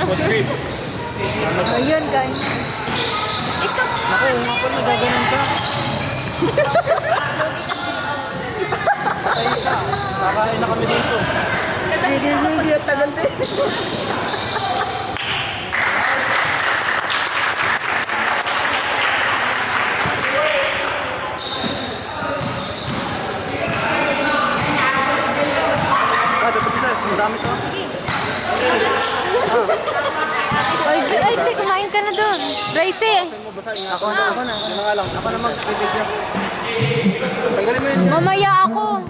Ayun, guys. Ito. Ako, nga po, nagaganon ka. Tayo ka. Kakain na kami dito. Hindi, at tagal din. Dapat isa, madami to. Ay, kumain ka na doon. Bryce. Ako na. Ako na nga lang. Ako na mag-video. Tanggalin mo yun. Mamaya ako.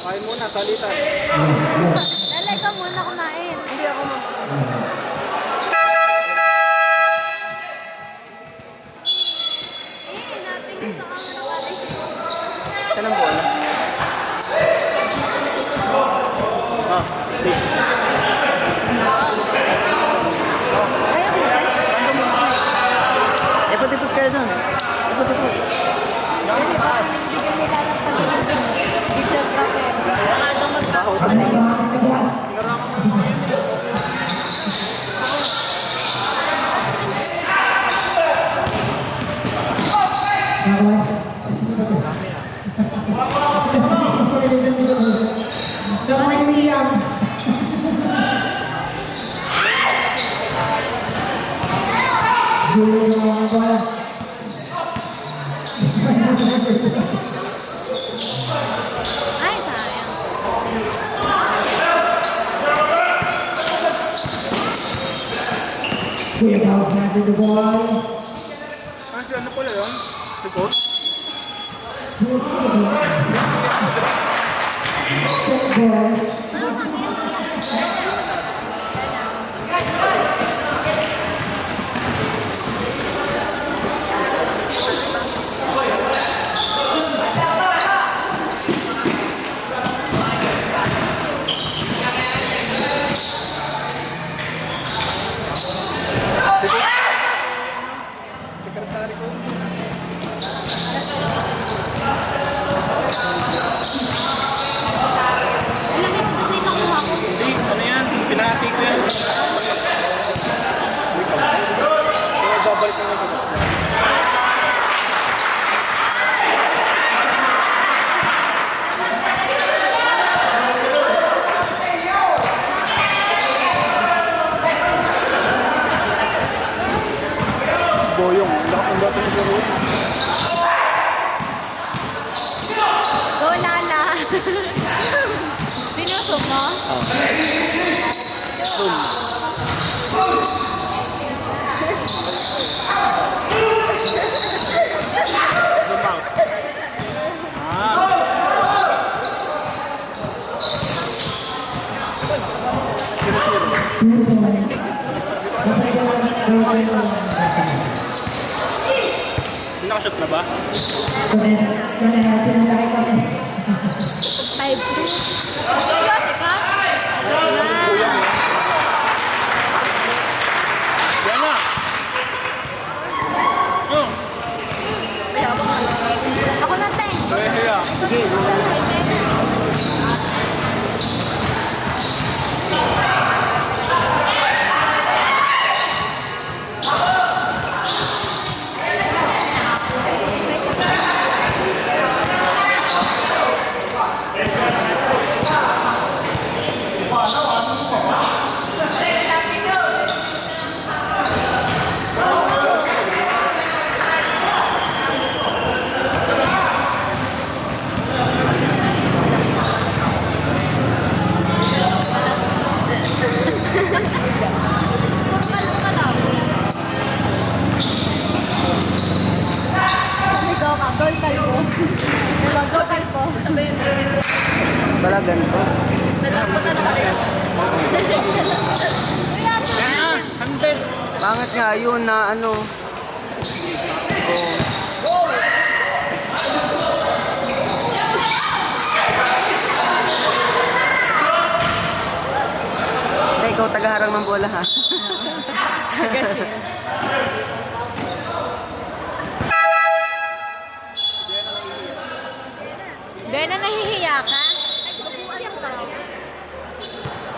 Kain muna, salitan. Lalay ka muna kumain. Hindi ako mag... Saan ang bola? Ipot-ipot kayo doon. Ipot-ipot. Ay, sayang. House natin the ball. Ano pala yun? Support? Check ball. Sekretary ko. Hindi, ano yan? Pinahati ko yan. Babalik na ito. Boyong, lakas ng gato ng laro. Go, Lala. Pinusok mo? Sumang. Nakashot na ba? Five. Seryoso ka? Yan na! Oh! Ako na, te. Kaya. Ikaw ka, gol kalbo. Gol kalbo. Sabi yun, naisip ko. Pala ganito. Nagkapunta na kayo. Yan na! Hunter! Pangit nga yun na ano. Oh. Ikaw tagaharang ng bola ha. Bena, nahihiya ka?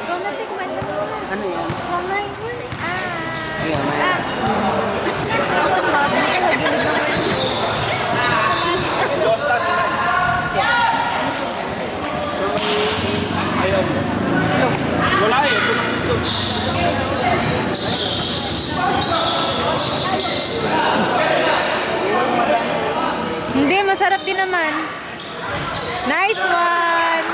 Ikaw Mama, tikman mo. Ano yan? Mama, yun. Ayan, may... Automatic. Gilid naman. Ayaw. Wala eh. Hindi, masarap din naman. Nice one!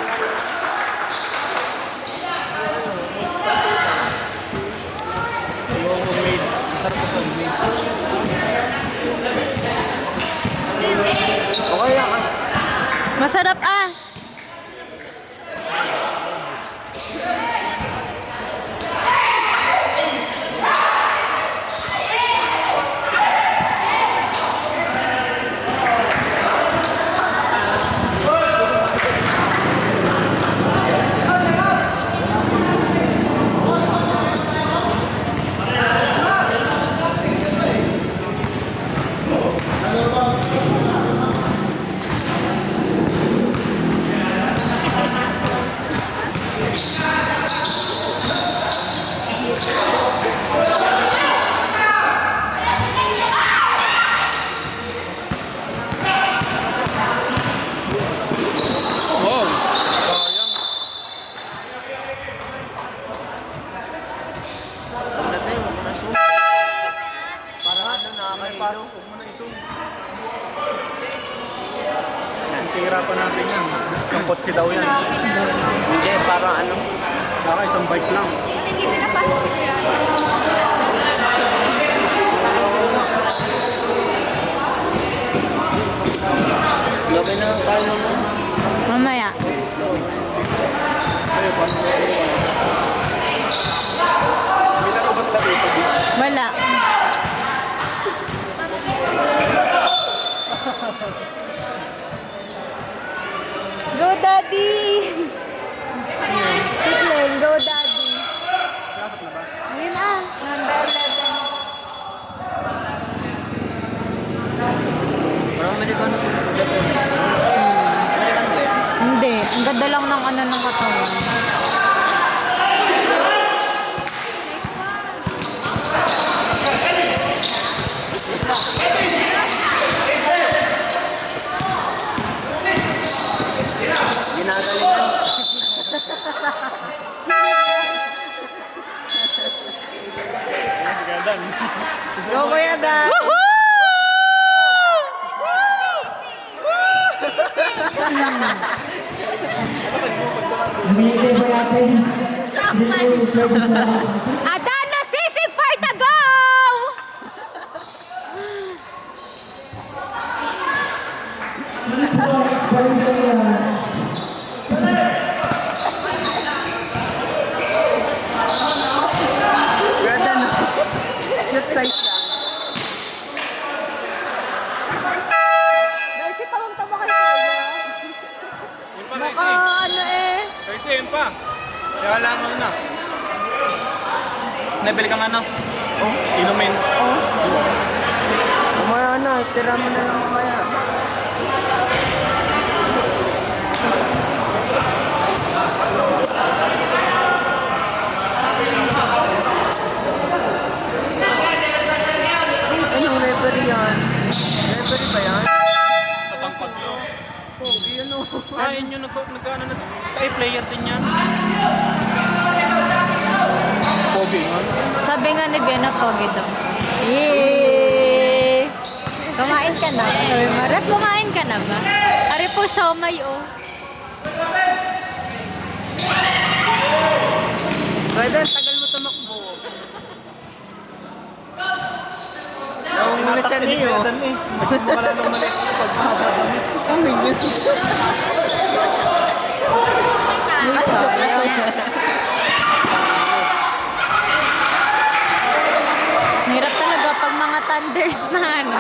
Okay lang. Masarap ah! Sira pa natin yan. Isang kotse daw yan. Hindi, parang ano. Baka isang bike lang. Hindi mo na pa. Lagay na tayo mo. Mamaya. Bilang ko basta dito. Wala. Go daddy! Sitling, go daddy. Ayun ah, number 11. Parang Amerikano to. Amerikano kaya? Hindi, ang ganda lang ng ano ng katawan. Ginagalingan. Go Kuya Dan! Amazing for natin. This is for the service. Adana Sisig for the go! Points for the Kuya Dan, cute size lang. Dahil si tawang-tawa kayo tayo. Baka ano eh. Kasi yun pa. Kaya alam mo na. Nabili kang ano? Oh, inumin. Oh. Umaya na, tira mo na lang mamaya. Anong referee yan? Referee ba yan? Tatangkad nyo. Pogi yun o. Ayun yun, nagkano na. Tayo player din yan. Pogi yan. Sabi nga ni Bena, pogi daw. Yay! Kumain ka na? Marap, kumain ka na ba? Ari po, siomay oh. Pwede, tagal mo tumakbo. Nawang mo na tiyan eh, oh. Wala nang mali. Ang yun. Hirap talaga pag mga thunders na ano.